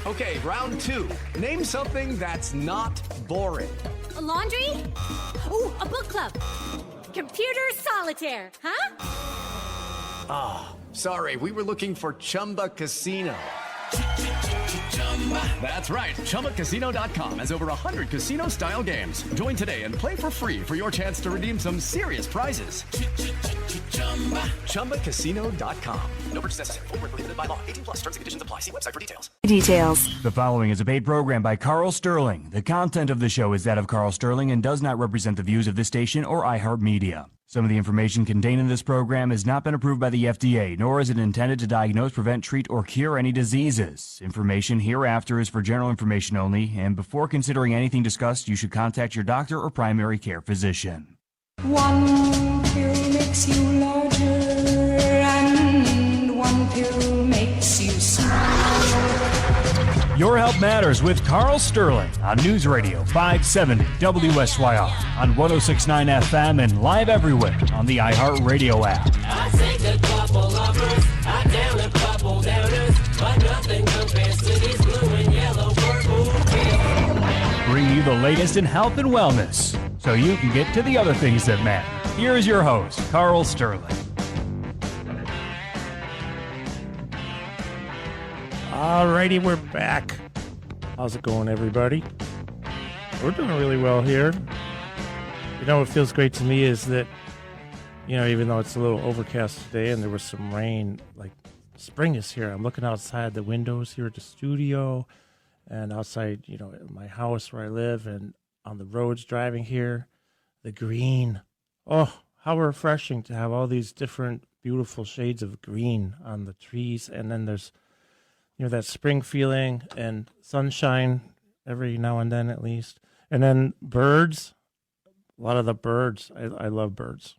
Okay, round two. Name something that's not boring. A laundry? Ooh, a book club. Computer solitaire, huh? Ah, sorry, we were looking for Chumba Casino. That's right, ChumbaCasino.com has over 100 casino-style games. Join today and play for free for your chance to redeem some serious prizes. ChumbaCasino.com. No purchase necessary. Void where prohibited by law. 18 plus. Terms and conditions apply. See website for details. The following is a paid program by Karl Sterling. The content of the show is that of Karl Sterling and does not represent the views of this station or iHeartMedia. Some of the information contained in this program has not been approved by the FDA, nor is it intended to diagnose, prevent, treat, or cure any diseases. Information hereafter is for general information only, and before considering anything discussed, you should contact your doctor or primary care physician. One pill makes you larger, and one pill makes you smaller. Your Health Matters with Karl Sterling on News Radio 570 WSYR on 106.9 FM and live everywhere on the iHeartRadio app. I take a couple lovers, I down a couple downers, but nothing compares to these blue and yellow purple pills. Bring you the latest in health and wellness so you can get to the other things that matter. Here is your host, Karl Sterling. Alrighty, we're back. How's it going, everybody? We're doing really well here. You know what feels great to me is that, you know, even though it's a little overcast today and there was some rain, like spring is here. I'm looking outside the windows here at the studio and outside, you know, my house where I live and on the roads driving here, the green. Oh, how refreshing to have all these different beautiful shades of green on the trees. And then there's, you know, that spring feeling and sunshine every now and then at least. And then birds, a lot of the birds. I love birds.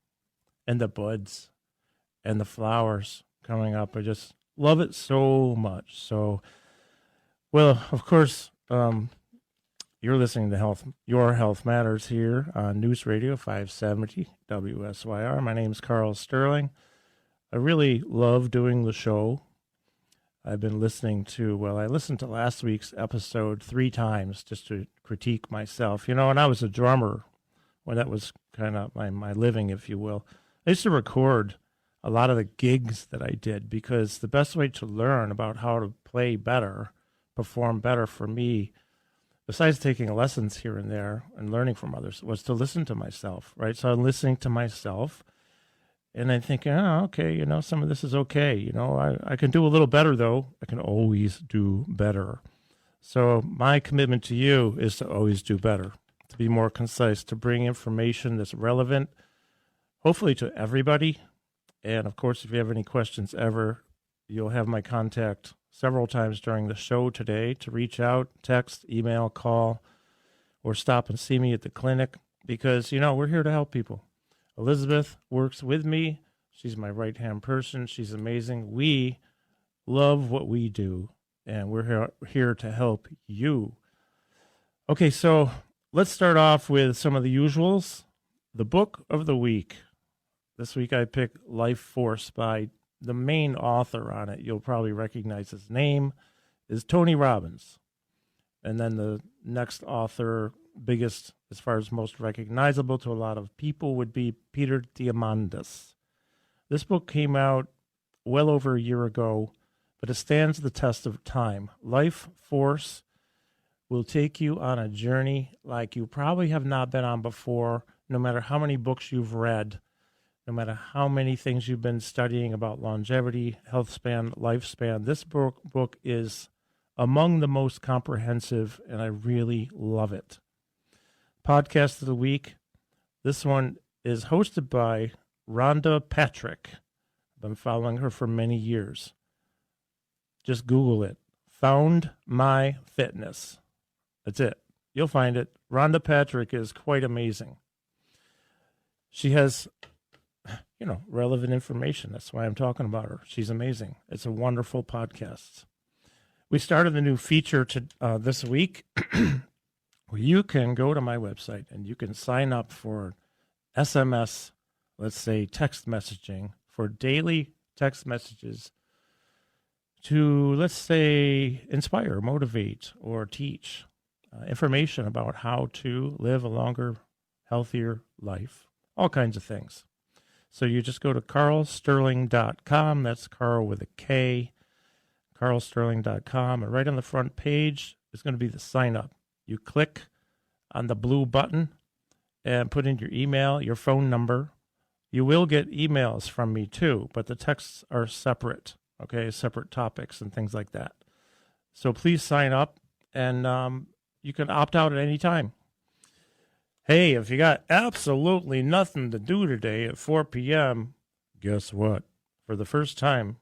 And the buds and the flowers coming up. I just love it so much. So, well, of course, you're listening to Your Health Matters here on News Radio 570 WSYR. My name's Karl Sterling. I really love doing the show. I've been listening to, I listened to last week's episode 3 times just to critique myself. You know, and I was a drummer when that was kind of my living, if you will. I used to record a lot of the gigs that I did because the best way to learn about how to play better, perform better for me, besides taking lessons here and there and learning from others, was to listen to myself, right? So I'm listening to myself. And I'm thinking, oh, okay, you know, some of this is okay. You know, I can do a little better, though. I can always do better. So my commitment to you is to always do better, to be more concise, to bring information that's relevant, hopefully to everybody. And, of course, if you have any questions ever, you'll have my contact several times during the show today to reach out, text, email, call, or stop and see me at the clinic because, you know, we're here to help people. Elizabeth works with me. She's my right-hand person. She's amazing. We love what we do, and we're here to help you. Okay, so let's start off with some of the usuals. The book of the week. This week I picked Life Force by the main author on it. You'll probably recognize his name is Tony Robbins. And then the next author, biggest as far as most recognizable to a lot of people, would be Peter Diamandis. This book came out well over a year ago, but it stands the test of time. Life Force will take you on a journey like you probably have not been on before, no matter how many books you've read, no matter how many things you've been studying about longevity, health span, lifespan. This book is among the most comprehensive, and I really love it. Podcast of the week. This one is hosted by Rhonda Patrick. I've been following her for many years. Just Google it. Found My Fitness. That's it. You'll find it. Rhonda Patrick is quite amazing. She has, you know, relevant information. That's why I'm talking about her. She's amazing. It's a wonderful podcast. We started a new feature this week where you can go to my website and you can sign up for SMS, let's say text messaging, for daily text messages to, let's say, inspire, motivate, or teach information about how to live a longer, healthier life, all kinds of things. So you just go to karlsterling.com. That's Karl with a K, karlsterling.com. And right on the front page is going to be the sign up. You click on the blue button and put in your email, your phone number. You will get emails from me too, but the texts are separate, okay, separate topics and things like that. So please sign up, and you can opt out at any time. Hey, if you got absolutely nothing to do today at 4 p.m., guess what? For the first time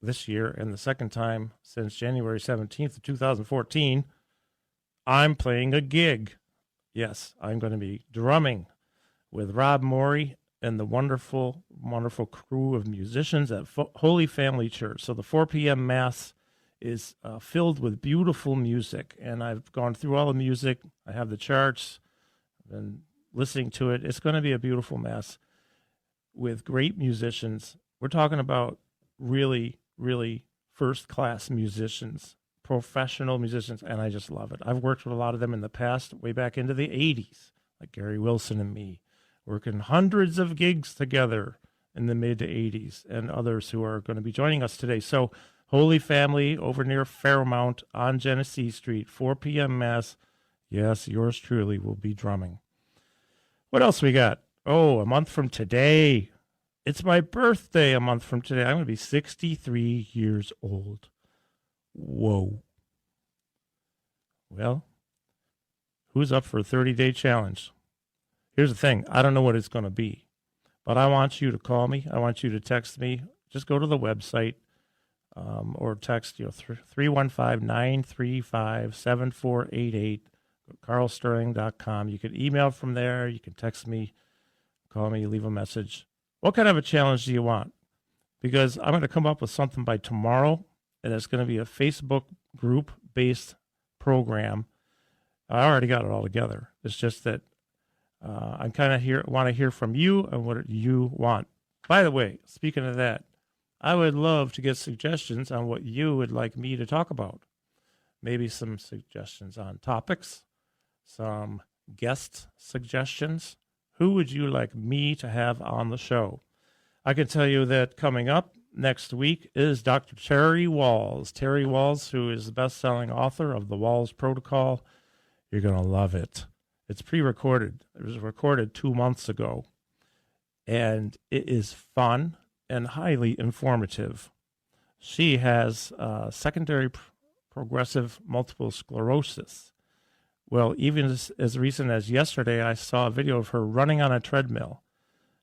this year and the second time since January 17th of 2014, I'm playing a gig. Yes, I'm going to be drumming with Rob Morey and the wonderful, wonderful crew of musicians at Holy Family Church. So the 4 p.m. Mass is filled with beautiful music, and I've gone through all the music. I have the charts. I've been listening to it. It's going to be a beautiful Mass with great musicians. We're talking about really, really first-class musicians, professional musicians, and I just love it. I've worked with a lot of them in the past, way back into the 80s, like Gary Wilson and me, working hundreds of gigs together in the mid to 80s, and others who are going to be joining us today. So Holy Family over near Fairmount on Genesee Street, 4 p.m. Mass. Yes, yours truly will be drumming. What else we got? Oh, a month from today. It's my birthday a month from today. I'm going to be 63 years old. Whoa. Well, who's up for a 30-day challenge? Here's the thing. I don't know what it's going to be, but I want you to call me. I want you to text me. Just go to the website or text 315-935-7488, karlsterling.com. You can email from there. You can text me, call me, leave a message. What kind of a challenge do you want? Because I'm going to come up with something by tomorrow, and it's going to be a Facebook group-based program. I already got it all together. It's just that I kind of want to hear from you and what you want. By the way, speaking of that, I would love to get suggestions on what you would like me to talk about. Maybe some suggestions on topics, some guest suggestions. Who would you like me to have on the show? I can tell you that coming up next week is Dr. Terry Walls. Terry Walls, who is the best-selling author of The Walls Protocol. You're going to love it. It's pre-recorded. It was recorded 2 months ago, and it is fun and highly informative. She has secondary progressive multiple sclerosis. Well, even as recent as yesterday, I saw a video of her running on a treadmill.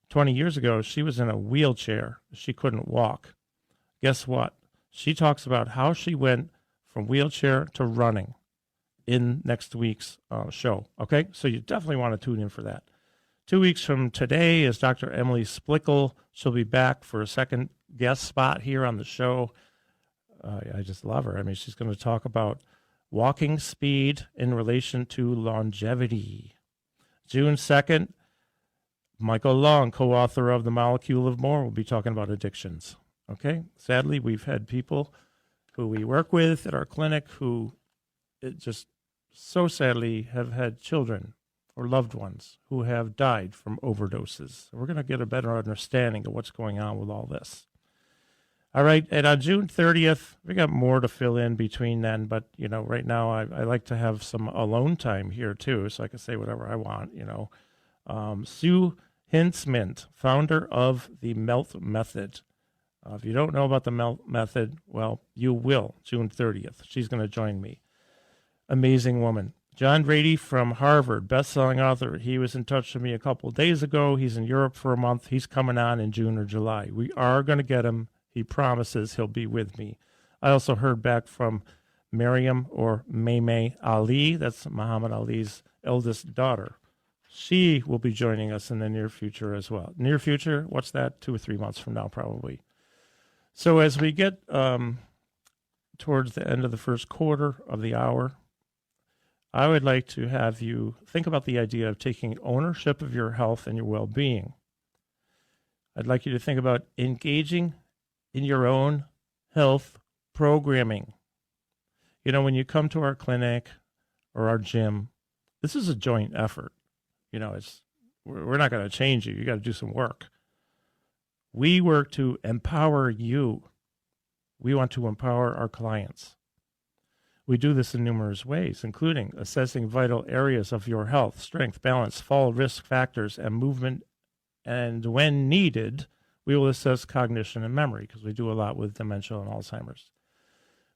20 years ago, she was in a wheelchair. She couldn't walk. Guess what? She talks about how she went from wheelchair to running in next week's show. Okay, so you definitely want to tune in for that. 2 weeks from today is Dr. Emily Splickle. She'll be back for a second guest spot here on the show. I just love her. I mean, she's going to talk about walking speed in relation to longevity. June 2nd, Michael Long, co-author of The Molecule of More, will be talking about addictions. Okay, sadly, we've had people who we work with at our clinic who just so sadly have had children or loved ones who have died from overdoses. We're going to get a better understanding of what's going on with all this. All right, and on June 30th, we got more to fill in between then, but, right now I like to have some alone time here, too, so I can say whatever I want, Sue Hintzmint, founder of the Melt Method. If you don't know about the Melt Method, well, you will, June 30th. She's going to join me. Amazing woman. John Brady from Harvard, best-selling author. He was in touch with me a couple of days ago. He's in Europe for a month. He's coming on in June or July. We are going to get him. He promises he'll be with me. I also heard back from Miriam or Maymay Ali. That's Muhammad Ali's eldest daughter. She will be joining us in the near future as well. Near future, what's that? 2 or 3 months from now, probably. So as we get towards the end of the first quarter of the hour, I would like to have you think about the idea of taking ownership of your health and your well-being. I'd like you to think about engaging in your own health programming. You know, when you come to our clinic or our gym, this is a joint effort. You know, we're not going to change you. You got to do some work. We work to empower you. We want to empower our clients. We do this in numerous ways, including assessing vital areas of your health, strength, balance, fall risk factors, and movement. And when needed, we will assess cognition and memory because we do a lot with dementia and Alzheimer's.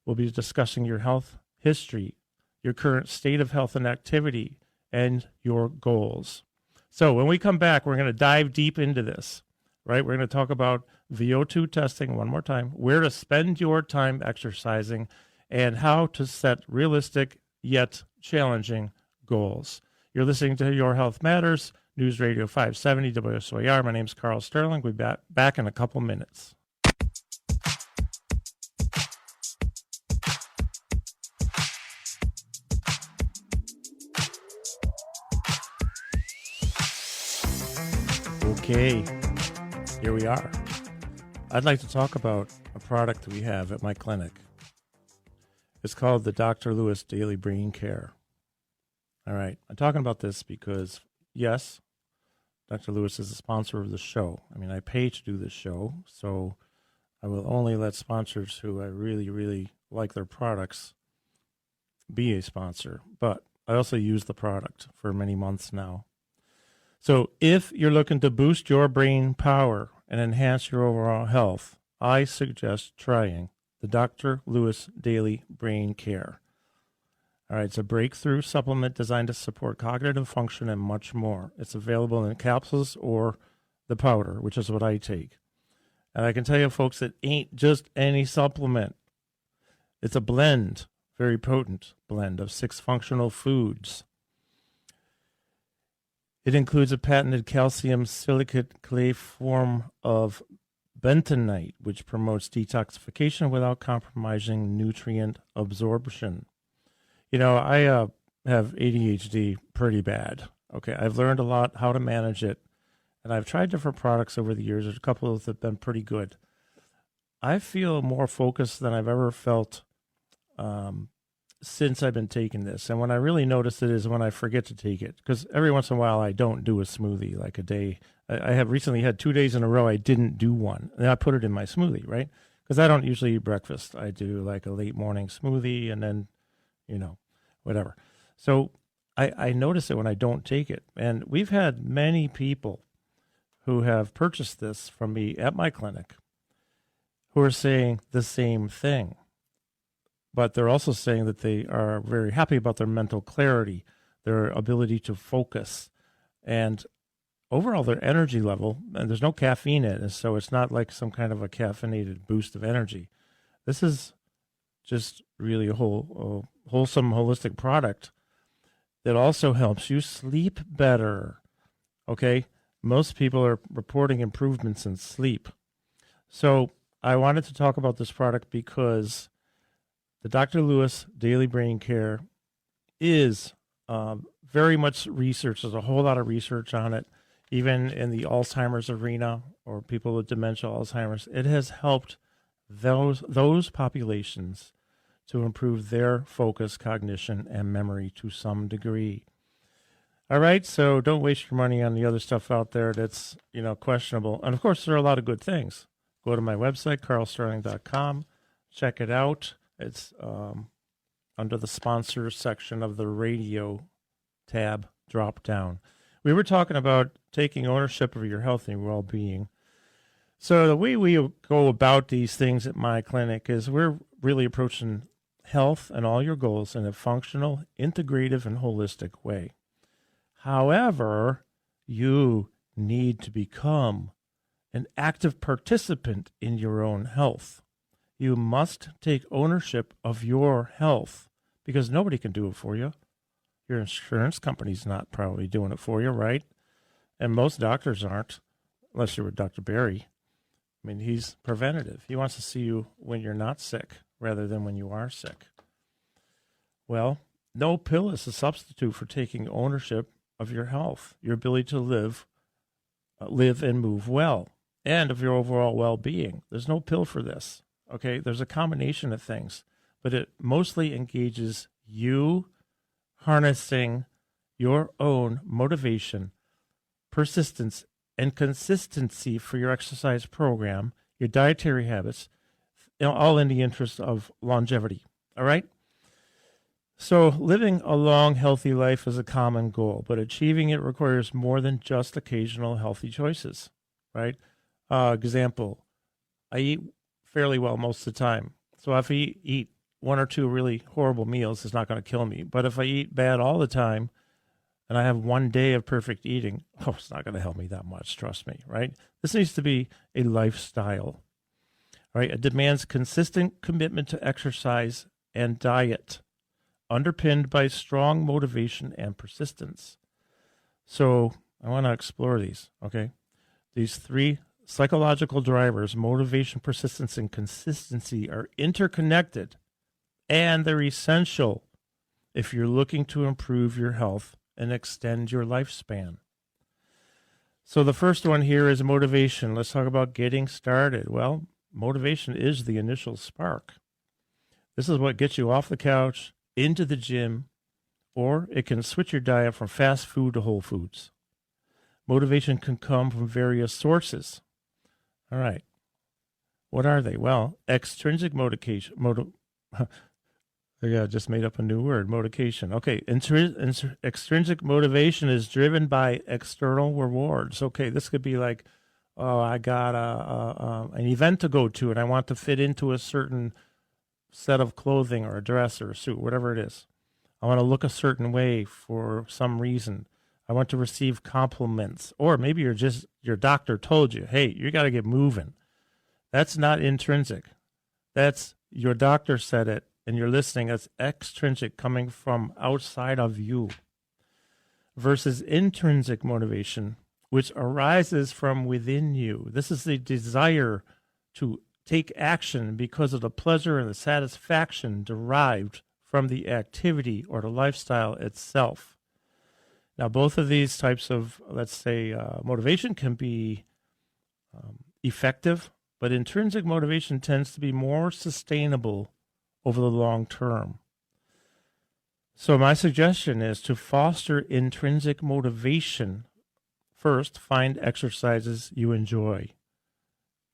We'll be discussing your health history, your current state of health and activity, and your goals. So when we come back, we're going to dive deep into this, right? We're going to talk about VO2 testing one more time, where to spend your time exercising, and how to set realistic yet challenging goals. You're listening to Your Health Matters, News Radio 570 WSYR. My name's Karl Sterling. We'll be back in a couple minutes. Okay, here we are. I'd like to talk about a product we have at my clinic. It's called the Dr. Lewis Daily Brain Care. All right, I'm talking about this because, yes, Dr. Lewis is a sponsor of the show. I mean, I pay to do this show, so I will only let sponsors who I really, really like their products be a sponsor. But I also use the product for many months now. So if you're looking to boost your brain power and enhance your overall health, I suggest trying the Dr. Lewis Daily Brain Care. All right, it's a breakthrough supplement designed to support cognitive function and much more. It's available in capsules or the powder, which is what I take. And I can tell you, folks, it ain't just any supplement. It's a blend, very potent blend of 6 functional foods. It includes a patented calcium silicate clay form of bentonite, which promotes detoxification without compromising nutrient absorption. You know, I have ADHD pretty bad. Okay, I've learned a lot how to manage it, and I've tried different products over the years. There's a couple that have been pretty good. I feel more focused than I've ever felt since I've been taking this. And when I really notice it is when I forget to take it, because every once in a while I don't do a smoothie, like a day. I have recently had 2 days in a row I didn't do one, and I put it in my smoothie, right? Because I don't usually eat breakfast. I do like a late morning smoothie and then, you know, whatever. So I notice it when I don't take it. And we've had many people who have purchased this from me at my clinic who are saying the same thing. But they're also saying that they are very happy about their mental clarity, their ability to focus, and overall their energy level. And there's no caffeine in it, so it's not like some kind of a caffeinated boost of energy. This is just really a wholesome, holistic product that also helps you sleep better. Okay? Most people are reporting improvements in sleep. So I wanted to talk about this product because the Dr. Lewis Daily Brain Care is very much research. There's a whole lot of research on it, even in the Alzheimer's arena or people with dementia, Alzheimer's. It has helped those populations to improve their focus, cognition, and memory to some degree. All right, so don't waste your money on the other stuff out there that's, you know, questionable. And of course, there are a lot of good things. Go to my website, karlsterling.com. Check it out. It's under the sponsors section of the radio tab drop down. We were talking about taking ownership of your health and well-being. So the way we go about these things at my clinic is we're really approaching health and all your goals in a functional, integrative, and holistic way. However, you need to become an active participant in your own health. You must take ownership of your health because nobody can do it for you. Your insurance company's not probably doing it for you, right? And most doctors aren't, unless you're with Dr. Barry. I mean, he's preventative. He wants to see you when you're not sick rather than when you are sick. Well, no pill is a substitute for taking ownership of your health, your ability to live and move well, and of your overall well-being. There's no pill for this. Okay, there's a combination of things, but it mostly engages you harnessing your own motivation, persistence, and consistency for your exercise program, your dietary habits, all in the interest of longevity. All right? So living a long, healthy life is a common goal, but achieving it requires more than just occasional healthy choices, right? Example, I eat fairly well most of the time. So if I eat one or two really horrible meals, it's not going to kill me. But if I eat bad all the time and I have one day of perfect eating, it's not going to help me that much, trust me, right? This needs to be a lifestyle, right? It demands consistent commitment to exercise and diet, underpinned by strong motivation and persistence. So I want to explore these, okay? These three psychological drivers, motivation, persistence, and consistency, are interconnected, and they're essential if you're looking to improve your health and extend your lifespan. So the first one here is motivation. Let's talk about getting started. Well, motivation is the initial spark. This is what gets you off the couch, into the gym, or it can switch your diet from fast food to whole foods. Motivation can come from various sources. All right. What are they? Well, extrinsic motivation. I just made up a new word, motivation. Okay, extrinsic motivation is driven by external rewards. Okay, this could be like, oh, I got an event to go to, and I want to fit into a certain set of clothing or a dress or a suit, whatever it is. I want to look a certain way for some reason. I want to receive compliments. Or maybe your doctor told you, hey, you got to get moving. That's not intrinsic. That's your doctor said it, and you're listening. That's extrinsic, coming from outside of you. Versus intrinsic motivation, which arises from within you. This is the desire to take action because of the pleasure and the satisfaction derived from the activity or the lifestyle itself. Now, both of these types of, let's say, motivation can be effective, but intrinsic motivation tends to be more sustainable over the long term. So my suggestion is to foster intrinsic motivation. First, find exercises you enjoy.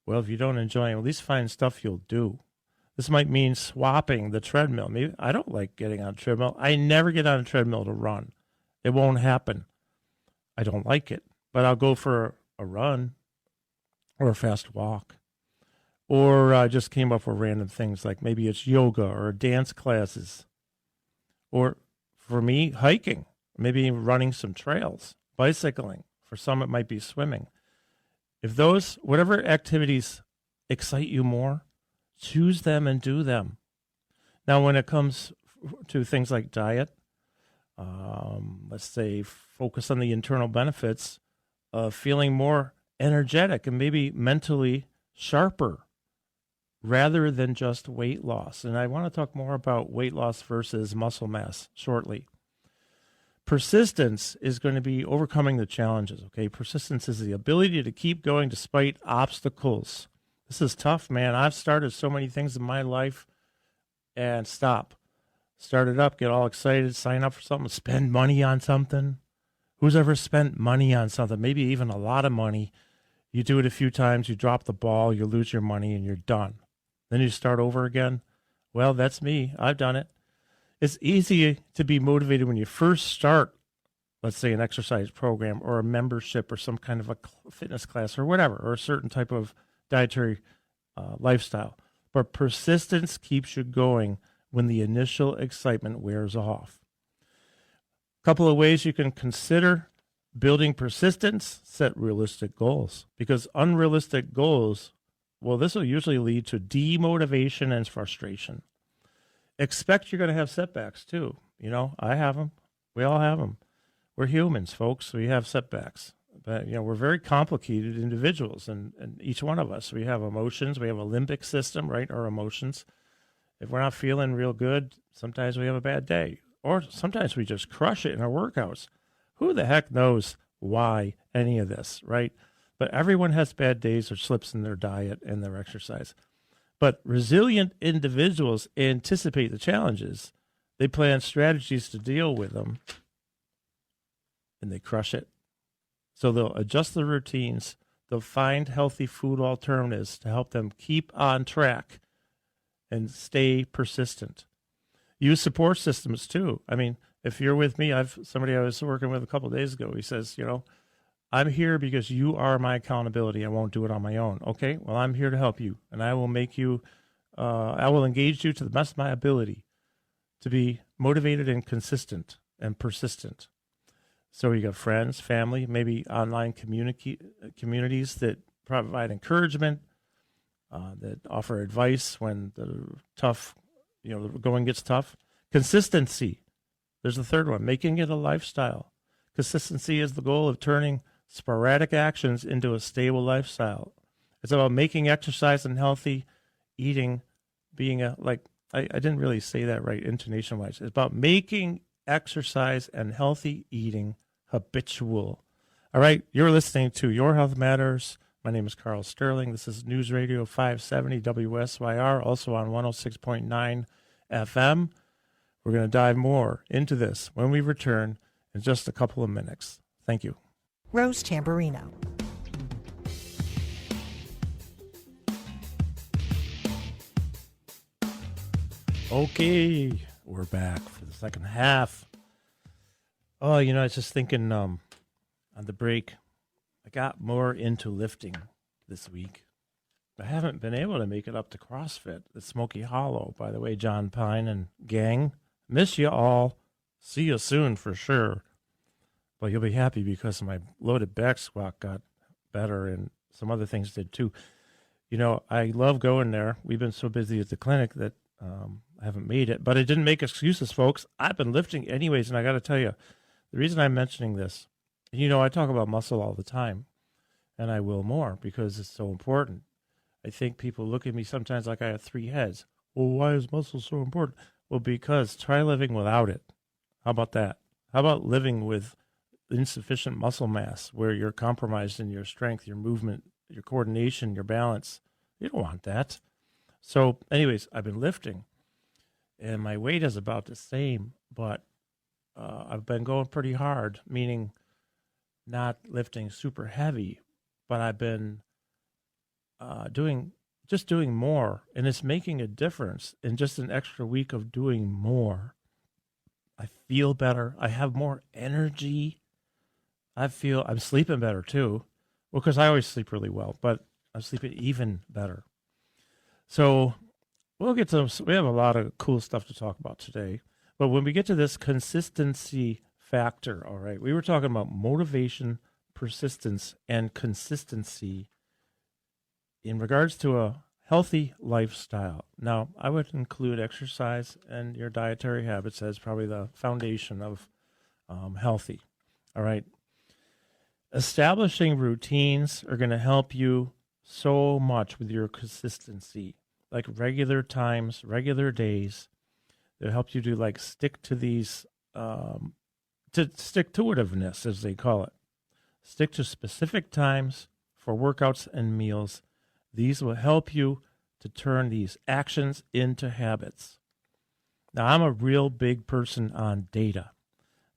Well, if you don't enjoy them, at least find stuff you'll do. This might mean swapping the treadmill. Maybe I don't like getting on a treadmill. I never get on a treadmill to run. It won't happen. I don't like it, but I'll go for a run or a fast walk. Or I just came up with random things like maybe it's yoga or dance classes. Or for me, hiking, maybe running some trails, bicycling. For some, it might be swimming. If those, whatever activities excite you more, choose them and do them. Now, when it comes to things like diet, let's say focus on the internal benefits of feeling more energetic and maybe mentally sharper rather than just weight loss. And I want to talk more about weight loss versus muscle mass shortly. Persistence is going to be overcoming the challenges, okay? Persistence is the ability to keep going despite obstacles. This is tough, man. I've started so many things in my life and stop. Start it up, get all excited, sign up for something, spend money on something. Who's ever spent money on something, maybe even a lot of money? You do it a few times, you drop the ball, you lose your money, and you're done. Then you start over again. Well, that's me. I've done it. It's easy to be motivated when you first start, let's say, an exercise program or a membership or some kind of a fitness class or whatever, or a certain type of dietary lifestyle. But persistence keeps you going when the initial excitement wears off. A couple of ways you can consider building persistence: set realistic goals, because unrealistic goals, well, this will usually lead to demotivation and frustration. Expect you're going to have setbacks too. You know, I have them. We all have them. We're humans, folks. We have setbacks. But, you know, we're very complicated individuals, and each one of us. We have emotions. We have a limbic system, right? Our emotions. If we're not feeling real good, sometimes we have a bad day. Or sometimes we just crush it in our workouts. Who the heck knows why any of this, right? But everyone has bad days or slips in their diet and their exercise. But resilient individuals anticipate the challenges. They plan strategies to deal with them, and they crush it. So they'll adjust their routines. They'll find healthy food alternatives to help them keep on track and stay persistent. Use support systems too. I mean, if you're with me, somebody I was working with a couple of days ago, he says, I'm here because you are my accountability. I won't do it on my own. Okay, well, I'm here to help you, and I will I will engage you to the best of my ability to be motivated and consistent and persistent. So you got friends, family, maybe online communities that provide encouragement, that offer advice when the going gets tough. Consistency. There's the third one, making it a lifestyle. Consistency is the goal of turning sporadic actions into a stable lifestyle. It's about making exercise and healthy eating being I didn't really say that right intonation-wise. It's about making exercise and healthy eating habitual. All right, you're listening to Your Health Matters. My name is Karl Sterling. This is News Radio 570 WSYR, also on 106.9 FM. We're going to dive more into this when we return in just a couple of minutes. Thank you. Rose Tamburino. Okay, we're back for the second half. Oh, I was just thinking on the break, I got more into lifting this week. I haven't been able to make it up to CrossFit at Smoky Hollow. By the way, John Pine and gang, miss you all. See you soon for sure. But you'll be happy because my loaded back squat got better and some other things did too. I love going there. We've been so busy at the clinic that I haven't made it. But I didn't make excuses, folks. I've been lifting anyways, and I got to tell you, the reason I'm mentioning this, I talk about muscle all the time, and I will more because it's so important. I think people look at me sometimes like I have three heads. Well, why is muscle so important? Well, because try living without it. How about that? How about living with insufficient muscle mass where you're compromised in your strength, your movement, your coordination, your balance? You don't want that. So anyways, I've been lifting, and my weight is about the same, but I've been going pretty hard, meaning not lifting super heavy, but I've been doing more, and it's making a difference in just an extra week of doing more. I feel better. I have more energy. I'm sleeping better too. Well, because I always sleep really well, but I'm sleeping even better. So we have a lot of cool stuff to talk about today. But when we get to this consistency factor, all right, we were talking about motivation, persistence, and consistency in regards to a healthy lifestyle. Now, I would include exercise and your dietary habits as probably the foundation of healthy. All right. Establishing routines are going to help you so much with your consistency, like regular times, regular days. They'll help you to stick to these, stick-to-itiveness, as they call it. Stick to specific times for workouts and meals. These will help you to turn these actions into habits. Now, I'm a real big person on data.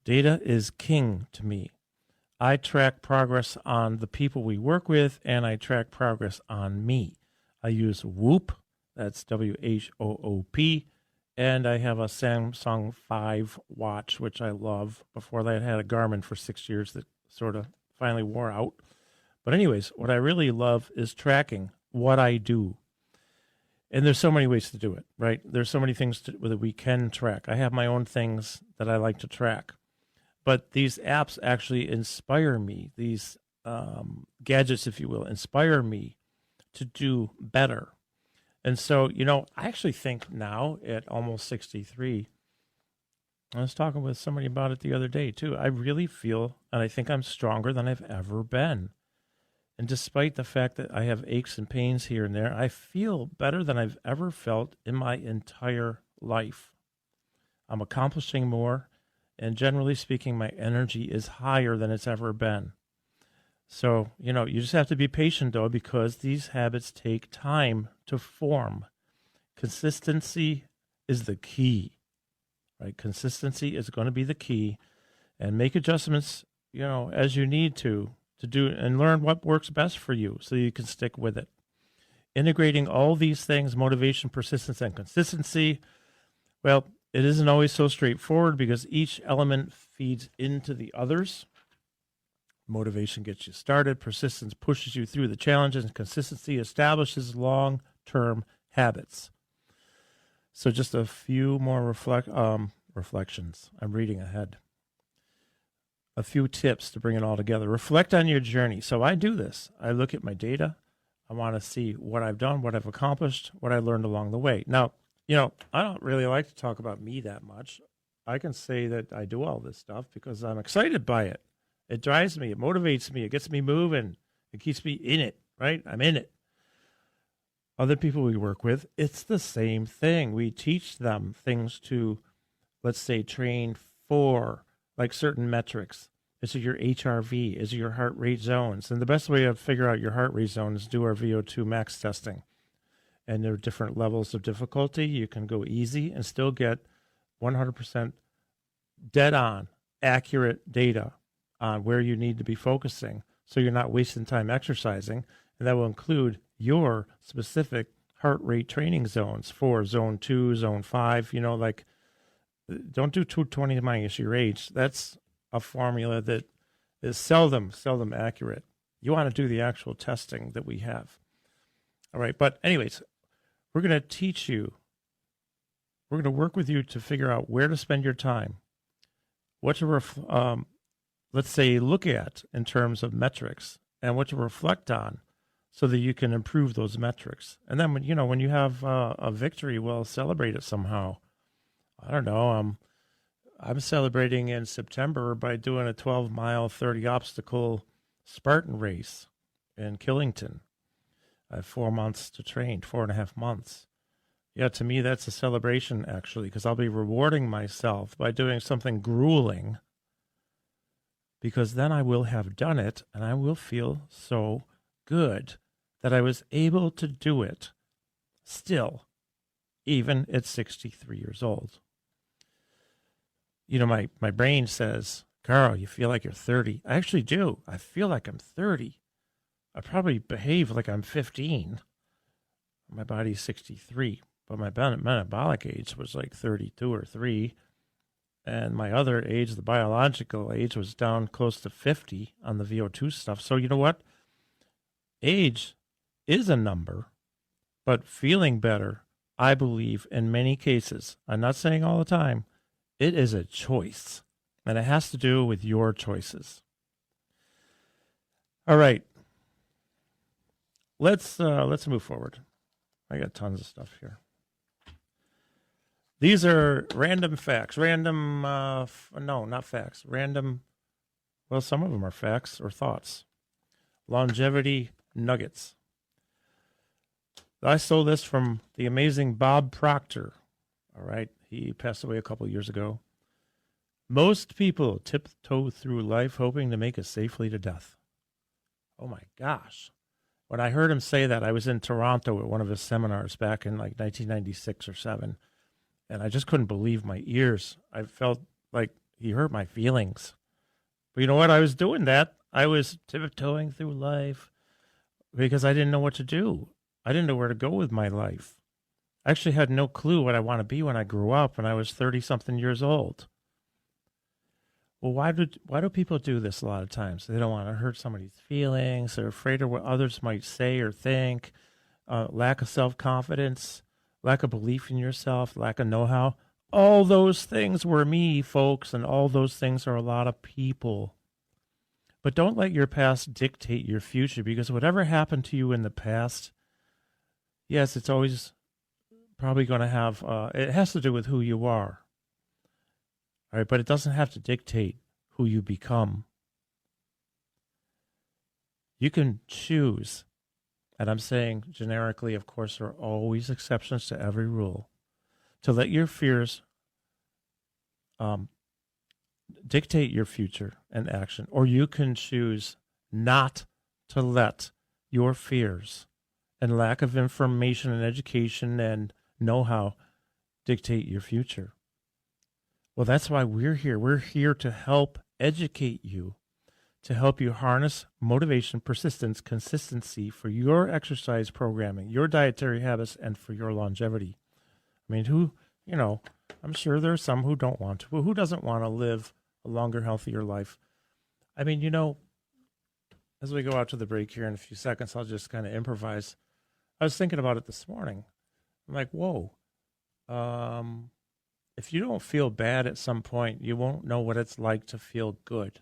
Data is king to me. I track progress on the people we work with, and I track progress on me. I use Whoop, that's WHOOP, and I have a Samsung 5 watch, which I love. Before that, I had a Garmin for 6 years that sort of finally wore out. But anyways, what I really love is tracking what I do. And there's so many ways to do it, right? There's so many things that we can track. I have my own things that I like to track. But these apps actually inspire me. These gadgets, if you will, inspire me to do better. And so, I actually think now at almost 63, I was talking with somebody about it the other day too. I really feel, and I think I'm stronger than I've ever been. And despite the fact that I have aches and pains here and there, I feel better than I've ever felt in my entire life. I'm accomplishing more, and generally speaking, my energy is higher than it's ever been. So, you just have to be patient, though, because these habits take time to form. Consistency is the key, right? Consistency is going to be the key, and make adjustments, as you need to do and learn what works best for you so you can stick with it. Integrating all these things, motivation, persistence, and consistency, well, it isn't always so straightforward because each element feeds into the others. Motivation gets you started, persistence pushes you through the challenges, and consistency establishes long-term habits. So just a few more reflections. I'm reading ahead. A few tips to bring it all together. Reflect on your journey. So I do this. I look at my data. I want to see what I've done, what I've accomplished, what I learned along the way. Now, I don't really like to talk about me that much. I can say that I do all this stuff because I'm excited by it. It drives me. It motivates me. It gets me moving. It keeps me in it, right? I'm in it. Other people we work with, it's the same thing. We teach them things to, let's say, train for, like certain metrics. Is it your HRV? Is it your heart rate zones? And the best way to figure out your heart rate zone is do our VO2 max testing. And there are different levels of difficulty. You can go easy and still get 100% dead on, accurate data on where you need to be focusing so you're not wasting time exercising. And that will include your specific heart rate training zones for zone 2, zone 5. Don't do 220 minus your age. That's a formula that is seldom accurate. You want to do the actual testing that we have. All right. But anyways, we're going to teach you. We're going to work with you to figure out where to spend your time, what to, let's say, look at in terms of metrics, and what to reflect on so that you can improve those metrics. And then, when you have a victory, well, celebrate it somehow. I don't know. I'm celebrating in September by doing a 12-mile, 30-obstacle Spartan race in Killington. I have 4 months to train, 4.5 months. Yeah, to me, that's a celebration, actually, because I'll be rewarding myself by doing something grueling, because then I will have done it, and I will feel so good that I was able to do it still, even at 63 years old. My brain says, Karl, you feel like you're 30. I actually do. I feel like I'm 30. I probably behave like I'm 15. My body's 63, but my metabolic age was like 32 or 3. And my other age, the biological age, was down close to 50 on the VO2 stuff. So you know what? Age is a number, but feeling better, I believe, in many cases, I'm not saying all the time, it is a choice, and it has to do with your choices. All right. Let's move forward. I got tons of stuff here. These are random facts. No, not facts. Random, well, some of them are facts or thoughts. Longevity nuggets. I stole this from the amazing Bob Proctor. All right. He passed away a couple years ago. Most people tiptoe through life hoping to make it safely to death. Oh, my gosh. When I heard him say that, I was in Toronto at one of his seminars back in like 1996 or 7, and I just couldn't believe my ears. I felt like he hurt my feelings. But you know what? I was doing that. I was tiptoeing through life because I didn't know what to do. I didn't know where to go with my life. I actually had no clue what I want to be when I grew up, when I was 30-something years old. Well, why do people do this a lot of times? They don't want to hurt somebody's feelings. They're afraid of what others might say or think. Lack of self-confidence, lack of belief in yourself, lack of know-how. All those things were me, folks, and all those things are a lot of people. But don't let your past dictate your future, because whatever happened to you in the past, yes, it's always probably going to have, it has to do with who you are. All right, but it doesn't have to dictate who you become. You can choose, and I'm saying generically, of course, there are always exceptions to every rule, to let your fears dictate your future and action, or you can choose not to let your fears and lack of information and education and know-how dictate your future. Well, that's why we're here. We're here to help educate you, to help you harness motivation, persistence, consistency for your exercise programming, your dietary habits, and for your longevity. I mean, I'm sure there's some who don't want to, but who doesn't want to live a longer, healthier life? I mean, as we go out to the break here in a few seconds, I'll just kind of improvise. I was thinking about it this morning. I'm like, whoa. If you don't feel bad at some point, you won't know what it's like to feel good.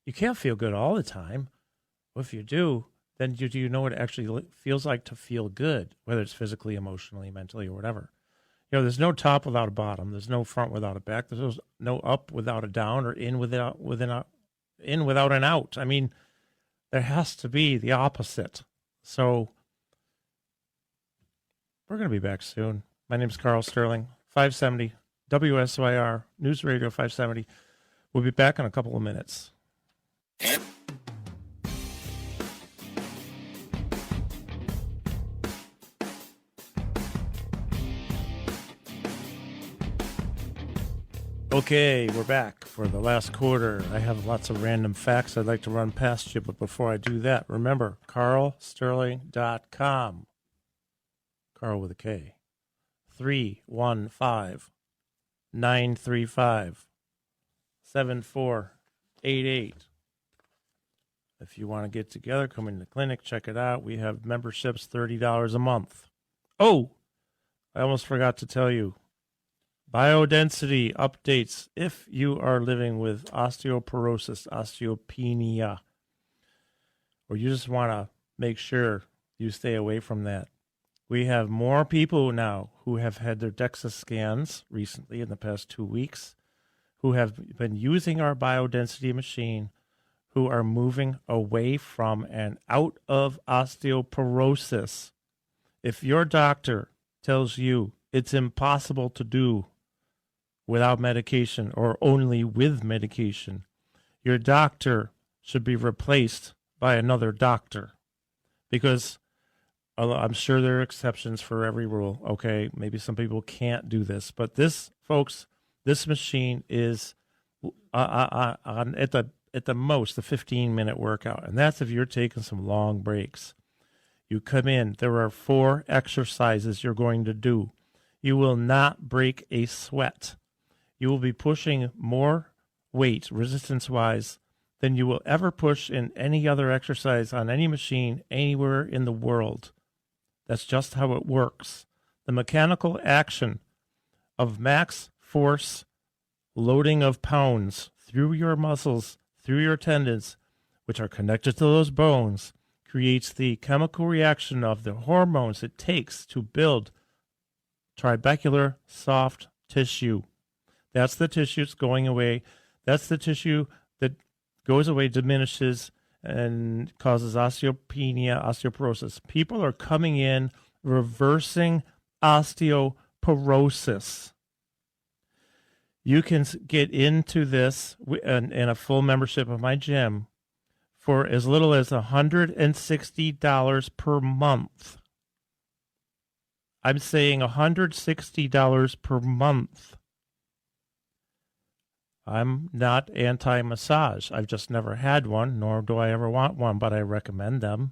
You can't feel good all the time. Well, if you do, then do you know what it actually feels like to feel good, whether it's physically, emotionally, mentally, or whatever? There's no top without a bottom. There's no front without a back. There's no up without a down, or in without an out. I mean, there has to be the opposite. So we're going to be back soon. My name's Karl Sterling, 570 WSYR, News Radio 570. We'll be back in a couple of minutes. Okay, we're back for the last quarter. I have lots of random facts I'd like to run past you, but before I do that, remember, karlsterling.com. Karl with a K. 315-935-7488. If you want to get together, come in the clinic, check it out. We have memberships, $30 a month. Oh, I almost forgot to tell you. Biodensity updates if you are living with osteoporosis, osteopenia, or you just want to make sure you stay away from that. We have more people now who have had their DEXA scans recently in the past 2 weeks, who have been using our biodensity machine, who are moving away from and out of osteoporosis. If your doctor tells you it's impossible to do without medication or only with medication, your doctor should be replaced by another doctor, because I'm sure there are exceptions for every rule. Okay, maybe some people can't do this, but this, folks, this machine is at the most a 15-minute workout, and that's if you're taking some long breaks. You come in, there are 4 exercises you're going to do. You will not break a sweat. You will be pushing more weight, resistance-wise, than you will ever push in any other exercise on any machine anywhere in the world. That's just how it works. The mechanical action of max force loading of pounds through your muscles, through your tendons, which are connected to those bones, creates the chemical reaction of the hormones it takes to build trabecular soft tissue. That's the tissue that's going away. That's the tissue that goes away, diminishes, and causes osteopenia, osteoporosis. People are coming in, reversing osteoporosis. You can get into this in a full membership of my gym for as little as $160 per month. I'm saying $160 per month. I'm not anti-massage. I've just never had one, nor do I ever want one, but I recommend them.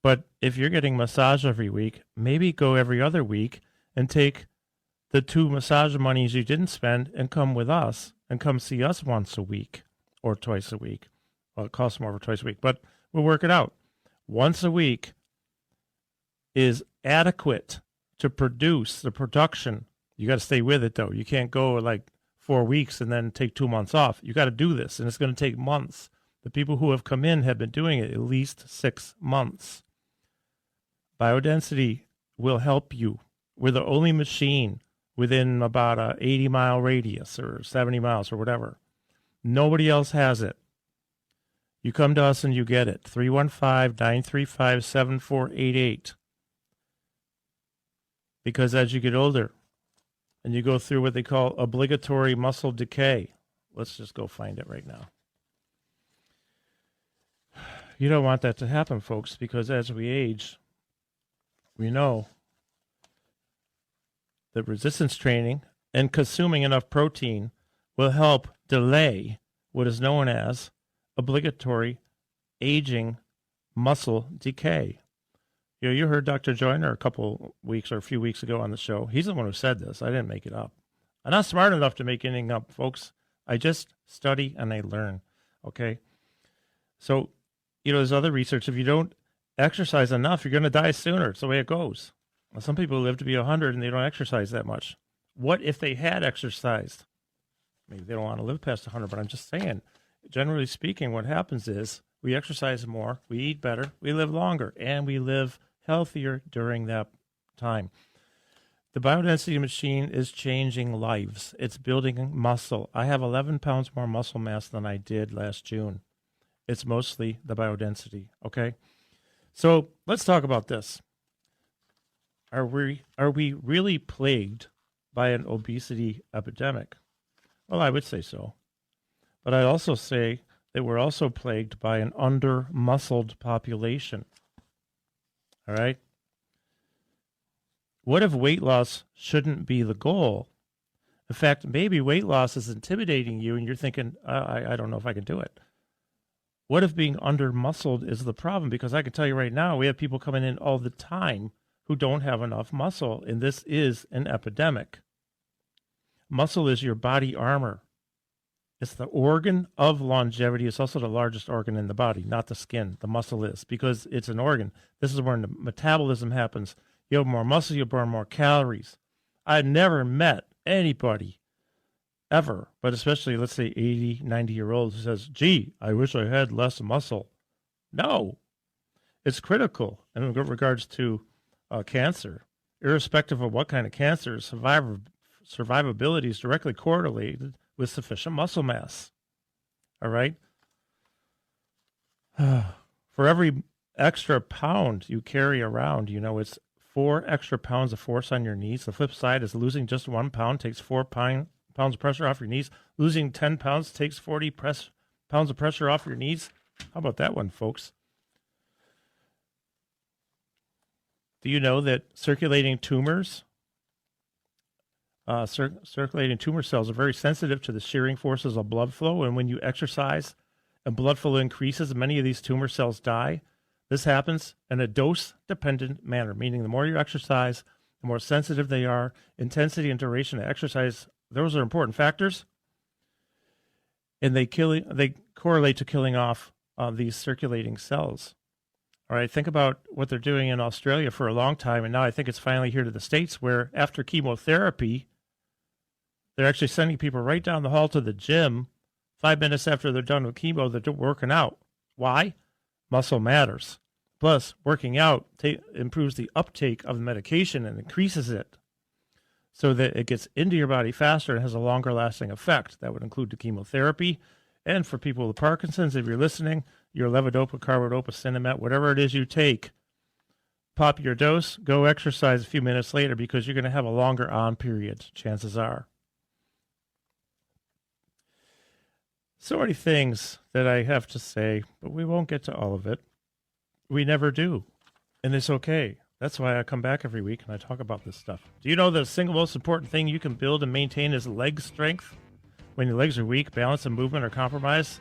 But if you're getting massage every week, maybe go every other week and take the 2 massage monies you didn't spend and come with us and come see us once a week or twice a week. Well, it costs more for twice a week, but we'll work it out. Once a week is adequate to produce the production. You got to stay with it, though. You can't go like 4 weeks and then take 2 months off. You got to do this, and it's going to take months. The people who have come in have been doing it at least 6 months. Biodensity will help you. We're the only machine within about a 80-mile radius or 70 miles or whatever. Nobody else has it. You come to us and you get it. 315-935-7488. Because as you get older, and you go through what they call obligatory muscle decay. Let's just go find it right now. You don't want that to happen, folks, because as we age, we know that resistance training and consuming enough protein will help delay what is known as obligatory aging muscle decay. You heard Dr. Joyner a couple weeks or a few weeks ago on the show. He's the one who said this. I didn't make it up. I'm not smart enough to make anything up, folks. I just study and I learn, okay? So, there's other research. If you don't exercise enough, you're going to die sooner. It's the way it goes. Well, some people live to be 100 and they don't exercise that much. What if they had exercised? Maybe they don't want to live past 100, but I'm just saying, generally speaking, what happens is we exercise more, we eat better, we live longer, and we live healthier during that time. The biodensity machine is changing lives. It's building muscle. I have 11 pounds more muscle mass than I did last June. It's mostly the biodensity, okay? So let's talk about this. Are we really plagued by an obesity epidemic? Well, I would say so. But I'd also say that we're also plagued by an under-muscled population. All right? What if weight loss shouldn't be the goal? In fact, maybe weight loss is intimidating you and you're thinking, I don't know if I can do it. What if being under-muscled is the problem? Because I can tell you right now, we have people coming in all the time who don't have enough muscle, and this is an epidemic. Muscle is your body armor. It's the organ of longevity. It's also the largest organ in the body, not the skin. The muscle is, because it's an organ. This is where the metabolism happens. You have more muscle, you burn more calories. I've never met anybody ever, but especially, let's say, 80, 90-year-olds who says, gee, I wish I had less muscle. No. It's critical in regards to cancer. Irrespective of what kind of cancer, survivability is directly correlated with sufficient muscle mass. All right? For every extra pound you carry around, it's 4 extra pounds of force on your knees. The flip side is losing just 1 pound takes 4 pounds of pressure off your knees. Losing 10 pounds takes 40 pounds of pressure off your knees. How about that one, folks? Do you know that circulating tumors, circulating tumor cells are very sensitive to the shearing forces of blood flow, and when you exercise and blood flow increases, many of these tumor cells die. This happens in a dose-dependent manner, meaning the more you exercise, the more sensitive they are. Intensity and duration of exercise, those are important factors, and they correlate to killing off these circulating cells. All right, think about what they're doing in Australia for a long time, and now I think it's finally here to the States, where after chemotherapy, they're actually sending people right down the hall to the gym 5 minutes after they're done with chemo. They're working out. Why? Muscle matters. Plus, working out improves the uptake of the medication and increases it so that it gets into your body faster and has a longer lasting effect. That would include the chemotherapy. And for people with Parkinson's, if you're listening, your levodopa, carbidopa, Cinemet, whatever it is you take, pop your dose, go exercise a few minutes later, because you're going to have a longer on period, chances are. So many things that I have to say, but we won't get to all of it. We never do. And it's okay. That's why I come back every week and I talk about this stuff. Do you know the single most important thing you can build and maintain is leg strength? When your legs are weak, balance and movement are compromised,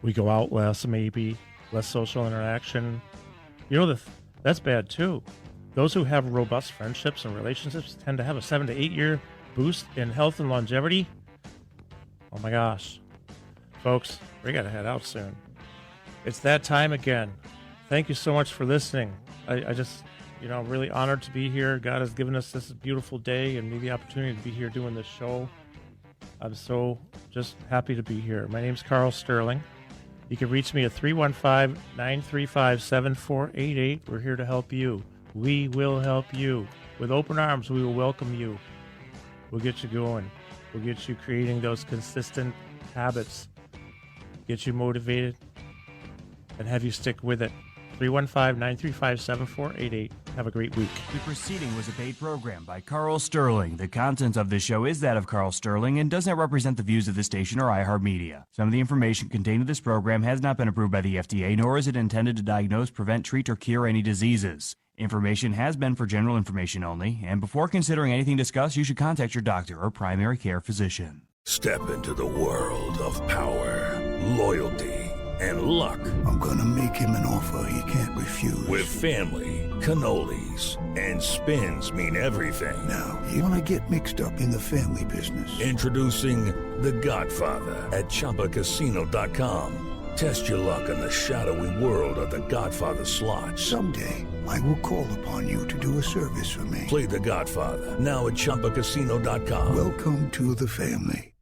we go out less, maybe, less social interaction. That's bad too. Those who have robust friendships and relationships tend to have a 7 to 8 year boost in health and longevity. Oh my gosh. Folks, we got to head out soon. It's that time again. Thank you so much for listening. I just, really honored to be here. God has given us this beautiful day and me the opportunity to be here doing this show. I'm so just happy to be here. My name's Karl Sterling. You can reach me at 315-935-7488. We're here to help you. We will help you. With open arms, we will welcome you. We'll get you going. We'll get you creating those consistent habits. Get you motivated and have you stick with it. 315-935-7488. Have a great week. The proceeding was a paid program by Karl Sterling. The content of this show is that of Karl Sterling and does not represent the views of the station or iHeartMedia. Some of the information contained in this program has not been approved by the FDA, nor is it intended to diagnose, prevent, treat, or cure any diseases. Information has been for general information only, and before considering anything discussed, you should contact your doctor or primary care physician. Step into the world of power, loyalty, and luck. I'm gonna make him an offer he can't refuse. With family, cannolis, and spins mean everything. Now, you wanna get mixed up in the family business. Introducing The Godfather at ChumbaCasino.com. Test your luck in the shadowy world of The Godfather slot. Someday, I will call upon you to do a service for me. Play The Godfather now at ChumbaCasino.com. Welcome to the family.